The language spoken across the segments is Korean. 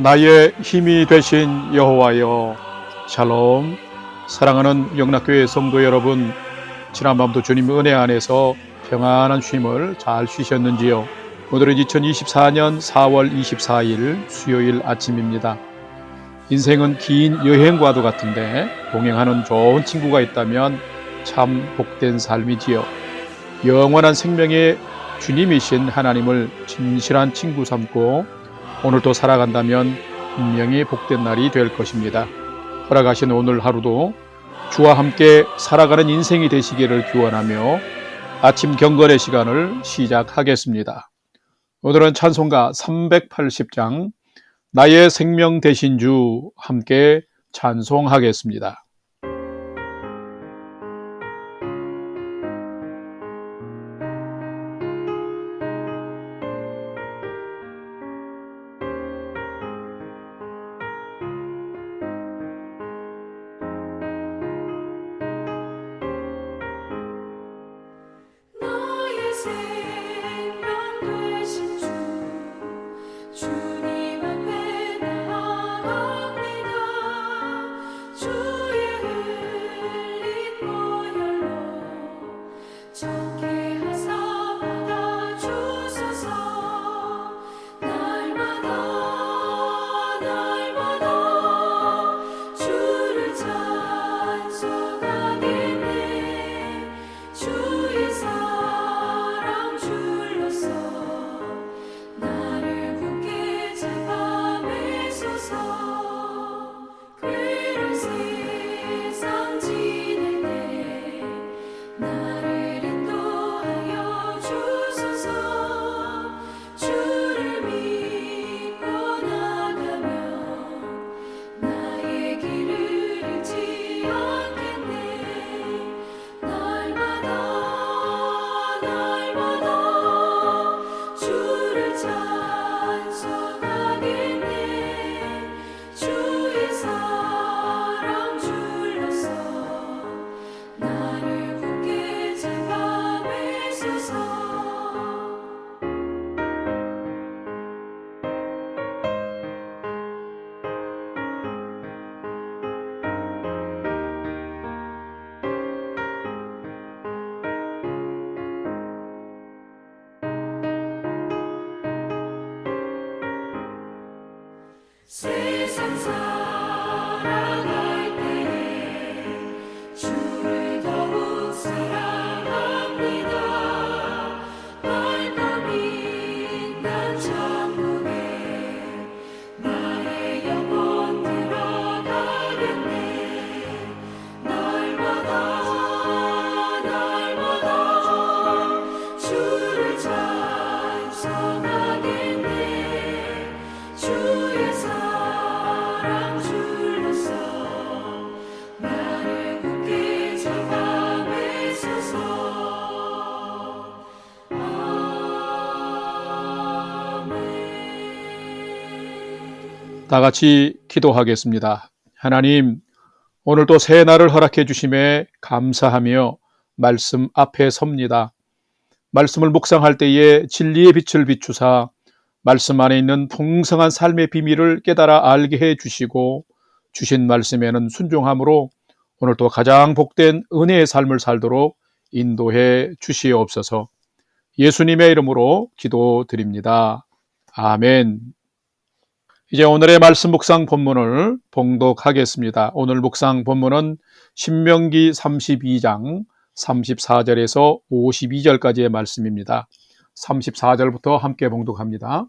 나의 힘이 되신 여호와여, 샬롬. 사랑하는 영락교회 성도 여러분, 지난밤도 주님 은혜 안에서 평안한 쉼을 잘 쉬셨는지요? 오늘은 2024년 4월 24일 수요일 아침입니다. 인생은 긴 여행과도 같은데 동행하는 좋은 친구가 있다면 참 복된 삶이지요. 영원한 생명의 주님이신 하나님을 진실한 친구 삼고 오늘도 살아간다면 분명히 복된 날이 될 것입니다. 허락하신 오늘 하루도 주와 함께 살아가는 인생이 되시기를 기원하며 아침 경건의 시간을 시작하겠습니다. 오늘은 찬송가 380장 나의 생명 되신 주 함께 찬송하겠습니다. 세상 살아갈 때에 주를 더욱 사랑합니다. 밝고 빛난 천국에 나의 영혼 들어가겠네. 날마다 주를 찬송하겠네. 주의 사랑 줄로서 나를 굳게 잡아매소서. 아멘. 다 같이 기도하겠습니다. 하나님, 오늘도 새 날을 허락해 주심에 감사하며 말씀 앞에 섭니다. 말씀을 묵상할 때에 진리의 빛을 비추사 말씀 안에 있는 풍성한 삶의 비밀을 깨달아 알게 해 주시고 주신 말씀에는 순종함으로 오늘도 가장 복된 은혜의 삶을 살도록 인도해 주시옵소서. 예수님의 이름으로 기도드립니다. 아멘. 이제 오늘의 말씀 묵상 본문을 봉독하겠습니다. 오늘 묵상 본문은 신명기 32장 34절에서 52절까지의 말씀입니다. 34절부터 함께 봉독합니다.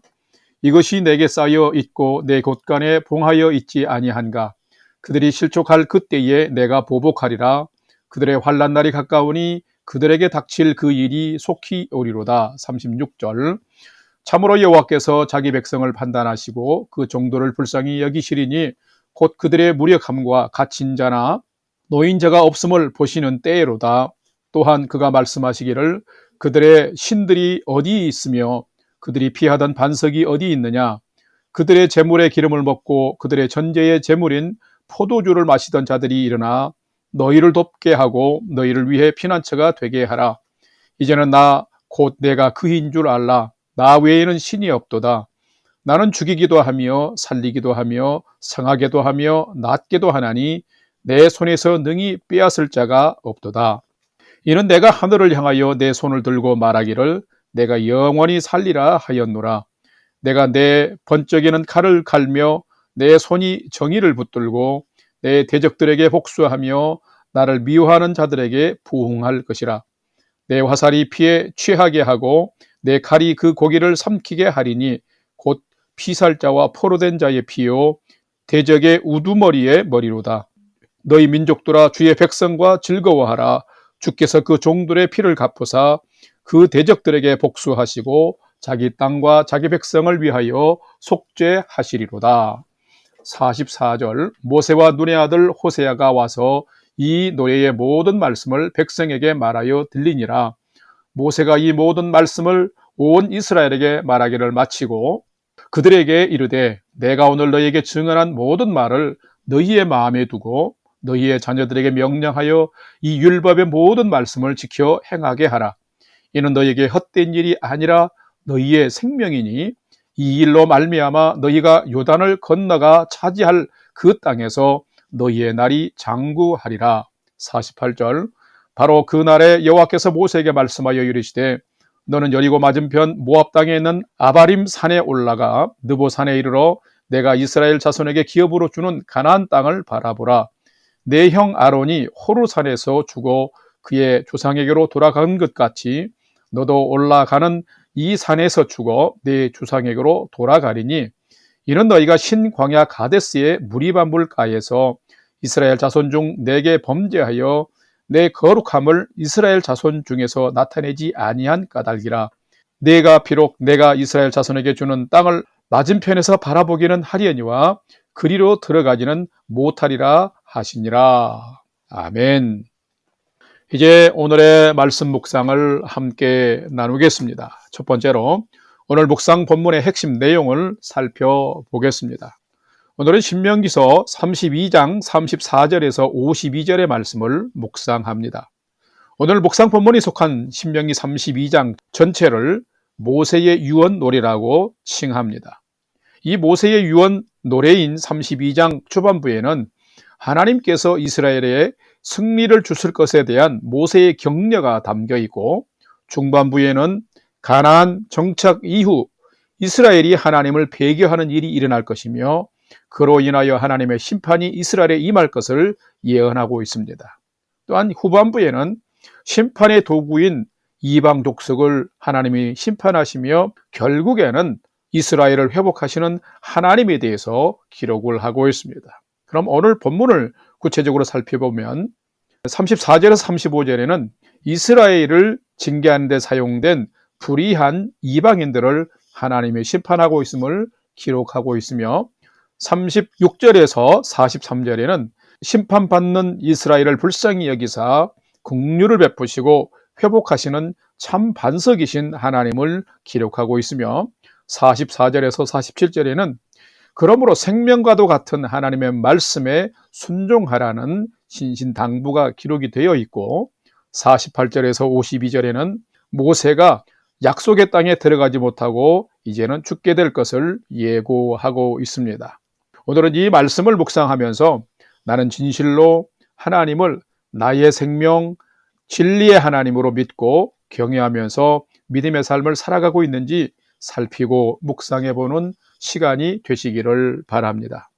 이것이 내게 쌓여 있고 내 곳간에 봉하여 있지 아니한가. 그들이 실족할 그때에 내가 보복하리라. 그들의 환난 날이 가까우니 그들에게 닥칠 그 일이 속히 오리로다. 36절. 참으로 여호와께서 자기 백성을 판단하시고 그 정도를 불쌍히 여기시리니 곧 그들의 무력함과 갇힌 자나 노인자가 없음을 보시는 때로다. 또한 그가 말씀하시기를 그들의 신들이 어디 있으며 그들이 피하던 반석이 어디 있느냐. 그들의 재물의 기름을 먹고 그들의 전제의 재물인 포도주를 마시던 자들이 일어나 너희를 돕게 하고 너희를 위해 피난처가 되게 하라. 이제는 나 곧 내가 그인 줄 알라. 나 외에는 신이 없도다. 나는 죽이기도 하며 살리기도 하며 상하게도 하며 낫게도 하나니 내 손에서 능히 빼앗을 자가 없도다. 이는 내가 하늘을 향하여 내 손을 들고 말하기를 내가 영원히 살리라 하였노라. 내가 내 번쩍이는 칼을 갈며 내 손이 정의를 붙들고 내 대적들에게 복수하며 나를 미워하는 자들에게 부응할 것이라. 내 화살이 피에 취하게 하고 내 칼이 그 고기를 삼키게 하리니 곧 피살자와 포로된 자의 피요 대적의 우두머리의 머리로다. 너희 민족들아 주의 백성과 즐거워하라. 주께서 그 종들의 피를 갚으사 그 대적들에게 복수하시고 자기 땅과 자기 백성을 위하여 속죄하시리로다. 44절 모세와 눈의 아들 호세아가 와서 이 노래의 모든 말씀을 백성에게 말하여 들리니라. 모세가 이 모든 말씀을 온 이스라엘에게 말하기를 마치고 그들에게 이르되 내가 오늘 너희에게 증언한 모든 말을 너희의 마음에 두고 너희의 자녀들에게 명령하여 이 율법의 모든 말씀을 지켜 행하게 하라. 이는 너희에게 헛된 일이 아니라 너희의 생명이니 이 일로 말미암아 너희가 요단을 건너가 차지할 그 땅에서 너희의 날이 장구하리라. 48절 바로 그 날에 여호와께서 모세에게 말씀하여 이르시되 너는 여리고 맞은편 모압 땅에 있는 아바림 산에 올라가 느보 산에 이르러 내가 이스라엘 자손에게 기업으로 주는 가나안 땅을 바라보라. 내 형 아론이 호르산에서 죽어 그의 조상에게로 돌아간 것 같이 너도 올라가는 이 산에서 죽어 내 조상에게로 돌아가리니 이는 너희가 신광야 가데스의 무리반물가에서 이스라엘 자손 중 내게 범죄하여 내 거룩함을 이스라엘 자손 중에서 나타내지 아니한 까닭이라. 내가 비록 내가 이스라엘 자손에게 주는 땅을 맞은편에서 바라보기는 하려니와 그리로 들어가지는 못하리라 하시니라. 아멘. 이제 오늘의 말씀 묵상을 함께 나누겠습니다. 첫 번째로 오늘 묵상 본문의 핵심 내용을 살펴보겠습니다. 오늘은 신명기서 32장 34절에서 52절의 말씀을 묵상합니다. 오늘 묵상 본문이 속한 신명기 32장 전체를 모세의 유언 노래라고 칭합니다. 이 모세의 유언 노래인 32장 초반부에는 하나님께서 이스라엘에 승리를 주실 것에 대한 모세의 격려가 담겨 있고 중반부에는 가나안 정착 이후 이스라엘이 하나님을 배교하는 일이 일어날 것이며 그로 인하여 하나님의 심판이 이스라엘에 임할 것을 예언하고 있습니다. 또한 후반부에는 심판의 도구인 이방 족속을 하나님이 심판하시며 결국에는 이스라엘을 회복하시는 하나님에 대해서 기록을 하고 있습니다. 그럼 오늘 본문을 구체적으로 살펴보면 34절에서 35절에는 이스라엘을 징계하는 데 사용된 불의한 이방인들을 하나님이 심판하고 있음을 기록하고 있으며 36절에서 43절에는 심판받는 이스라엘을 불쌍히 여기사 긍휼을 베푸시고 회복하시는 참 반석이신 하나님을 기록하고 있으며 44절에서 47절에는 그러므로 생명과도 같은 하나님의 말씀에 순종하라는 신신당부가 기록이 되어 있고 48절에서 52절에는 모세가 약속의 땅에 들어가지 못하고 이제는 죽게 될 것을 예고하고 있습니다. 오늘은 이 말씀을 묵상하면서 나는 진실로 하나님을 나의 생명, 진리의 하나님으로 믿고 경외하면서 믿음의 삶을 살아가고 있는지 살피고 묵상해보는 시간이 되시기를 바랍니다.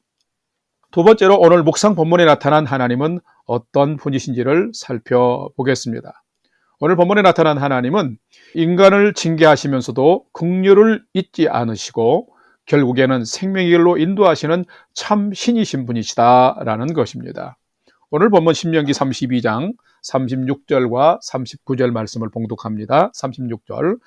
두 번째로 오늘 묵상 본문에 나타난 하나님은 어떤 분이신지를 살펴보겠습니다. 오늘 본문에 나타난 하나님은 인간을 징계하시면서도 긍휼을 잊지 않으시고 결국에는 생명의 길로 인도하시는 참 신이신 분이시다라는 것입니다. 오늘 본문 신명기 32장 36절과 39절 말씀을 봉독합니다. 36절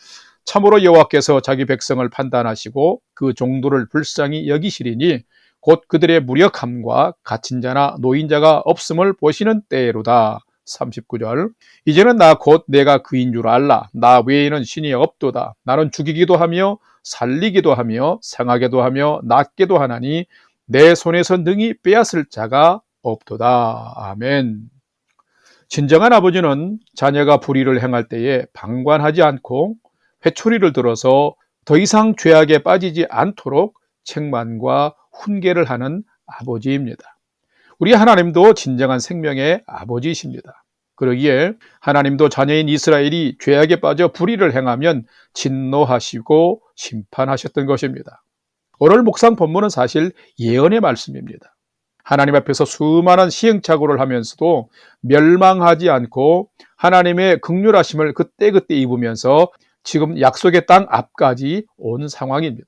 참으로 여호와께서 자기 백성을 판단하시고 그 종도를 불쌍히 여기시리니 곧 그들의 무력함과 갇힌 자나 노인자가 없음을 보시는 때로다. 39절 이제는 나 곧 내가 그인 줄 알라. 나 외에는 신이 없도다. 나는 죽이기도 하며 살리기도 하며 상하게도 하며 낫게도 하나니 내 손에서 능히 빼앗을 자가 없도다. 아멘. 진정한 아버지는 자녀가 불의를 행할 때에 방관하지 않고 회초리를 들어서 더 이상 죄악에 빠지지 않도록 책망과 훈계를 하는 아버지입니다. 우리 하나님도 진정한 생명의 아버지이십니다. 그러기에 하나님도 자녀인 이스라엘이 죄악에 빠져 불의를 행하면 진노하시고 심판하셨던 것입니다. 오늘 묵상 본문은 사실 예언의 말씀입니다. 하나님 앞에서 수많은 시행착오를 하면서도 멸망하지 않고 하나님의 긍휼하심을 그때그때 입으면서 지금 약속의 땅 앞까지 온 상황입니다.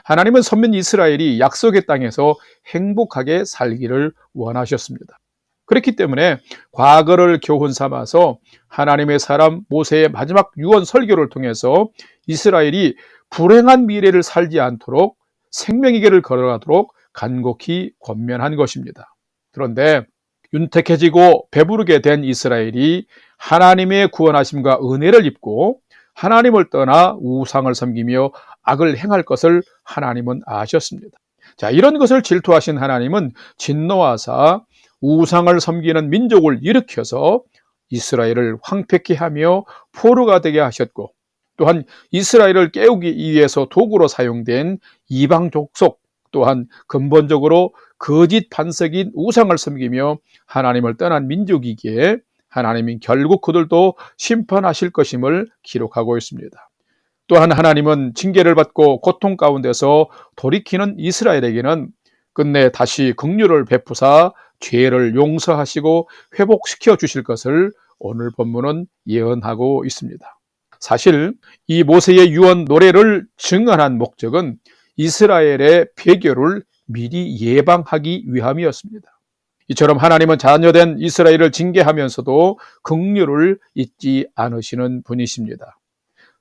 하나님은 선민 이스라엘이 약속의 땅에서 행복하게 살기를 원하셨습니다. 그렇기 때문에 과거를 교훈 삼아서 하나님의 사람 모세의 마지막 유언 설교를 통해서 이스라엘이 불행한 미래를 살지 않도록 생명의 길을 걸어가도록 간곡히 권면한 것입니다. 그런데 윤택해지고 배부르게 된 이스라엘이 하나님의 구원하심과 은혜를 입고 하나님을 떠나 우상을 섬기며 악을 행할 것을 하나님은 아셨습니다. 자, 이런 것을 질투하신 하나님은 진노하사 우상을 섬기는 민족을 일으켜서 이스라엘을 황폐케 하며 포로가 되게 하셨고, 또한 이스라엘을 깨우기 위해서 도구로 사용된 이방 족속 또한 근본적으로 거짓 반석인 우상을 섬기며 하나님을 떠난 민족이기에 하나님이 결국 그들도 심판하실 것임을 기록하고 있습니다. 또한 하나님은 징계를 받고 고통 가운데서 돌이키는 이스라엘에게는 끝내 다시 긍휼을 베푸사 죄를 용서하시고 회복시켜 주실 것을 오늘 본문은 예언하고 있습니다. 사실 이 모세의 유언 노래를 증언한 목적은 이스라엘의 폐교를 미리 예방하기 위함이었습니다. 이처럼 하나님은 자녀된 이스라엘을 징계하면서도 긍휼을 잊지 않으시는 분이십니다.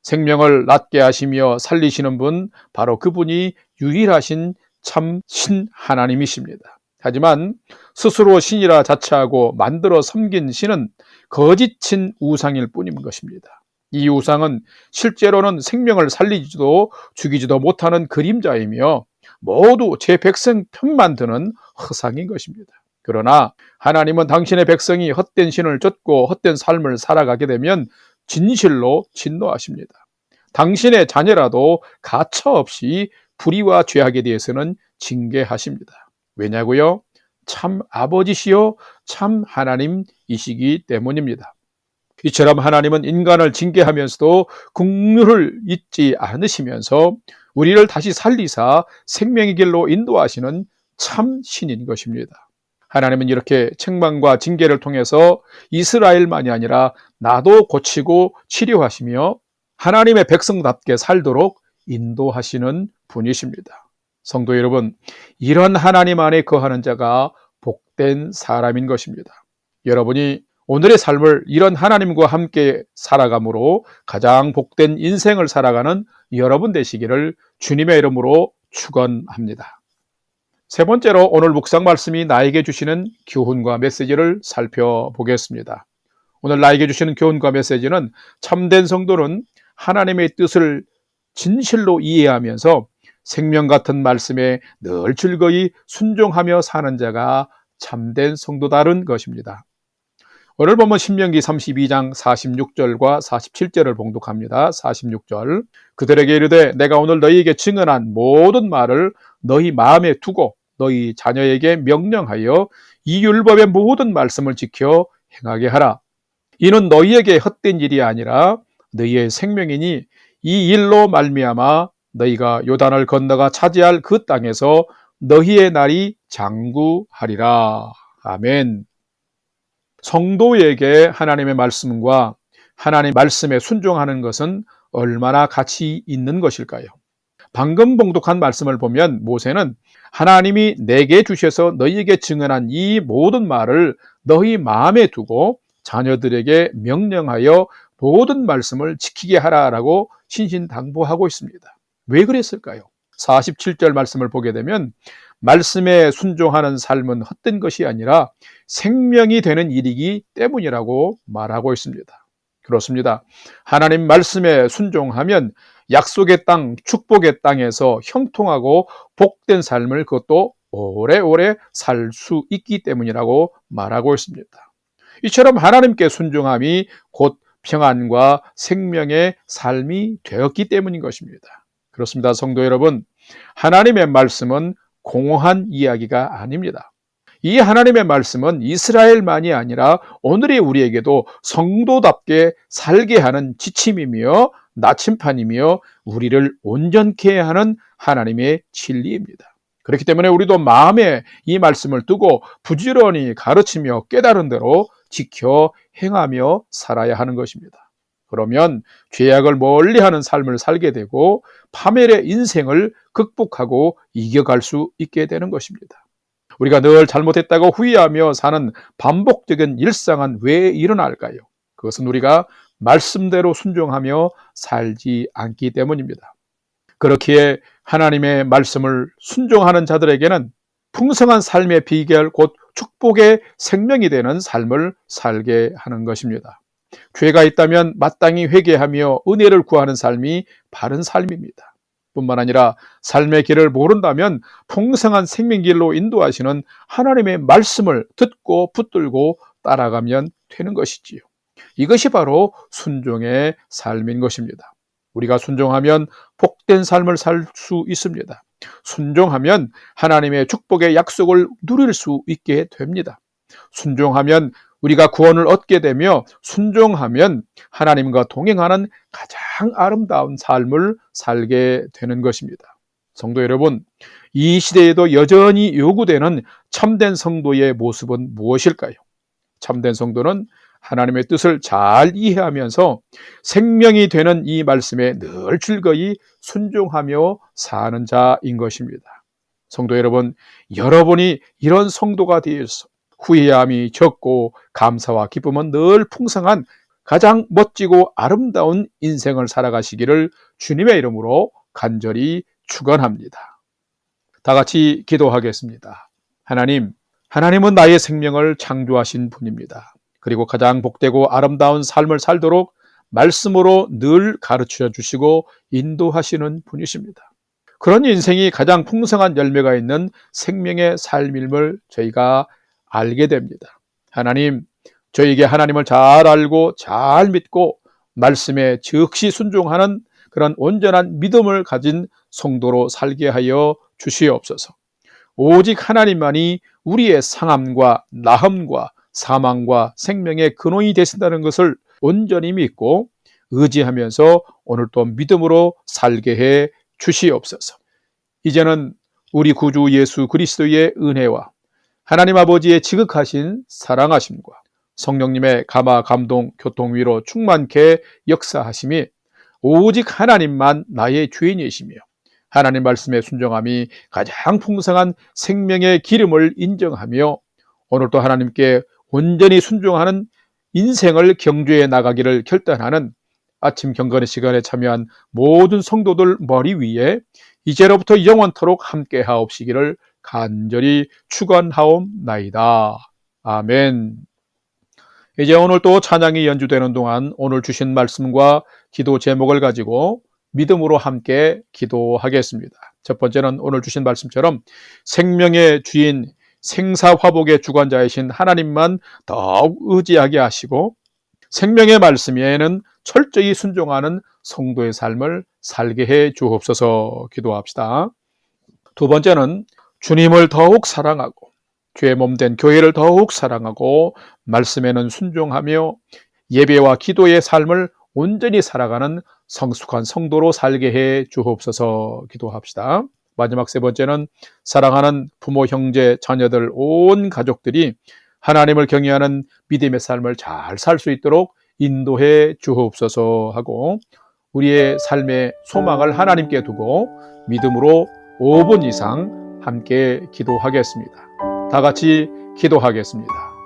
생명을 낫게 하시며 살리시는 분, 바로 그분이 유일하신 참 신 하나님이십니다. 하지만 스스로 신이라 자처하고 만들어 섬긴 신은 거짓인 우상일 뿐인 것입니다. 이 우상은 실제로는 생명을 살리지도 죽이지도 못하는 그림자이며 모두 제 백성 편만 드는 허상인 것입니다. 그러나 하나님은 당신의 백성이 헛된 신을 쫓고 헛된 삶을 살아가게 되면 진실로 진노하십니다. 당신의 자녀라도 가차없이 불의와 죄악에 대해서는 징계하십니다. 왜냐고요? 참 아버지시요 참 하나님이시기 때문입니다. 이처럼 하나님은 인간을 징계하면서도 긍휼을 잊지 않으시면서 우리를 다시 살리사 생명의 길로 인도하시는 참 신인 것입니다. 하나님은 이렇게 책망과 징계를 통해서 이스라엘만이 아니라 나도 고치고 치료하시며 하나님의 백성답게 살도록 인도하시는 분이십니다. 성도 여러분, 이런 하나님 안에 거하는 자가 복된 사람인 것입니다. 여러분이 오늘의 삶을 이런 하나님과 함께 살아감으로 가장 복된 인생을 살아가는 여러분 되시기를 주님의 이름으로 축원합니다. 세 번째로 오늘 묵상 말씀이 나에게 주시는 교훈과 메시지를 살펴보겠습니다. 오늘 나에게 주시는 교훈과 메시지는 참된 성도는 하나님의 뜻을 진실로 이해하면서 생명 같은 말씀에 늘 즐거이 순종하며 사는 자가 참된 성도다른 것입니다. 오늘 보면 신명기 32장 46절과 47절을 봉독합니다. 46절, 그들에게 이르되 내가 오늘 너희에게 증언한 모든 말을 너희 마음에 두고 너희 자녀에게 명령하여 이 율법의 모든 말씀을 지켜 행하게 하라. 이는 너희에게 헛된 일이 아니라 너희의 생명이니 이 일로 말미암아 너희가 요단을 건너가 차지할 그 땅에서 너희의 날이 장구하리라. 아멘. 성도에게 하나님의 말씀과 하나님의 말씀에 순종하는 것은 얼마나 가치 있는 것일까요? 방금 봉독한 말씀을 보면 모세는 하나님이 내게 주셔서 너희에게 증언한 이 모든 말을 너희 마음에 두고 자녀들에게 명령하여 모든 말씀을 지키게 하라라고 신신당부하고 있습니다. 왜 그랬을까요? 47절 말씀을 보게 되면 말씀에 순종하는 삶은 헛된 것이 아니라 생명이 되는 일이기 때문이라고 말하고 있습니다. 그렇습니다. 하나님 말씀에 순종하면 약속의 땅, 축복의 땅에서 형통하고 복된 삶을 그것도 오래오래 살 수 있기 때문이라고 말하고 있습니다. 이처럼 하나님께 순종함이 곧 평안과 생명의 삶이 되었기 때문인 것입니다. 그렇습니다. 성도 여러분, 하나님의 말씀은 공허한 이야기가 아닙니다. 이 하나님의 말씀은 이스라엘만이 아니라 오늘의 우리에게도 성도답게 살게 하는 지침이며 나침판이며 우리를 온전케 하는 하나님의 진리입니다. 그렇기 때문에 우리도 마음에 이 말씀을 두고 부지런히 가르치며 깨달은 대로 지켜 행하며 살아야 하는 것입니다. 그러면 죄악을 멀리하는 삶을 살게 되고 파멸의 인생을 극복하고 이겨갈 수 있게 되는 것입니다. 우리가 늘 잘못했다고 후회하며 사는 반복적인 일상은 왜 일어날까요? 그것은 우리가 말씀대로 순종하며 살지 않기 때문입니다. 그렇기에 하나님의 말씀을 순종하는 자들에게는 풍성한 삶의 비결, 곧 축복의 생명이 되는 삶을 살게 하는 것입니다. 죄가 있다면 마땅히 회개하며 은혜를 구하는 삶이 바른 삶입니다. 뿐만 아니라 삶의 길을 모른다면 풍성한 생명길로 인도하시는 하나님의 말씀을 듣고 붙들고 따라가면 되는 것이지요. 이것이 바로 순종의 삶인 것입니다. 우리가 순종하면 복된 삶을 살 수 있습니다. 순종하면 하나님의 축복의 약속을 누릴 수 있게 됩니다. 순종하면 우리가 구원을 얻게 되며 순종하면 하나님과 동행하는 가장 아름다운 삶을 살게 되는 것입니다. 성도 여러분, 이 시대에도 여전히 요구되는 참된 성도의 모습은 무엇일까요? 참된 성도는 하나님의 뜻을 잘 이해하면서 생명이 되는 이 말씀에 늘 즐거이 순종하며 사는 자인 것입니다. 성도 여러분, 여러분이 이런 성도가 되어서 후회함이 적고 감사와 기쁨은 늘 풍성한 가장 멋지고 아름다운 인생을 살아가시기를 주님의 이름으로 간절히 축원합니다. 다 같이 기도하겠습니다. 하나님은 나의 생명을 창조하신 분입니다. 그리고 가장 복되고 아름다운 삶을 살도록 말씀으로 늘 가르쳐 주시고 인도하시는 분이십니다. 그런 인생이 가장 풍성한 열매가 있는 생명의 삶임을 저희가 알게 됩니다. 하나님, 저에게 하나님을 잘 알고 잘 믿고 말씀에 즉시 순종하는 그런 온전한 믿음을 가진 성도로 살게 하여 주시옵소서. 오직 하나님만이 우리의 상함과 나흠과 사망과 생명의 근원이 되신다는 것을 온전히 믿고 의지하면서 오늘 또 믿음으로 살게 해 주시옵소서. 이제는 우리 구주 예수 그리스도의 은혜와 하나님 아버지의 지극하신 사랑하심과 성령님의 감화, 감동, 교통, 위로 충만케 역사하심이 오직 하나님만 나의 주인이시며 하나님 말씀에 순종함이 가장 풍성한 생명의 기름을 인정하며 오늘도 하나님께 온전히 순종하는 인생을 경주해 나가기를 결단하는 아침 경건의 시간에 참여한 모든 성도들 머리 위에 이제로부터 영원토록 함께 하옵시기를 간절히 축원하옵나이다. 아멘. 이제 오늘 또 찬양이 연주되는 동안 오늘 주신 말씀과 기도 제목을 가지고 믿음으로 함께 기도하겠습니다. 첫 번째는 오늘 주신 말씀처럼 생명의 주인, 생사화복의 주관자이신 하나님만 더욱 의지하게 하시고 생명의 말씀에는 철저히 순종하는 성도의 삶을 살게 해 주옵소서. 기도합시다. 두 번째는 주님을 더욱 사랑하고 죄의 몸된 교회를 더욱 사랑하고 말씀에는 순종하며 예배와 기도의 삶을 온전히 살아가는 성숙한 성도로 살게 해 주옵소서. 기도합시다. 마지막 세 번째는 사랑하는 부모, 형제, 자녀들 온 가족들이 하나님을 경외하는 믿음의 삶을 잘 살 수 있도록 인도해 주옵소서 하고 우리의 삶의 소망을 하나님께 두고 믿음으로 5분 이상 함께 기도하겠습니다. 다 같이 기도하겠습니다.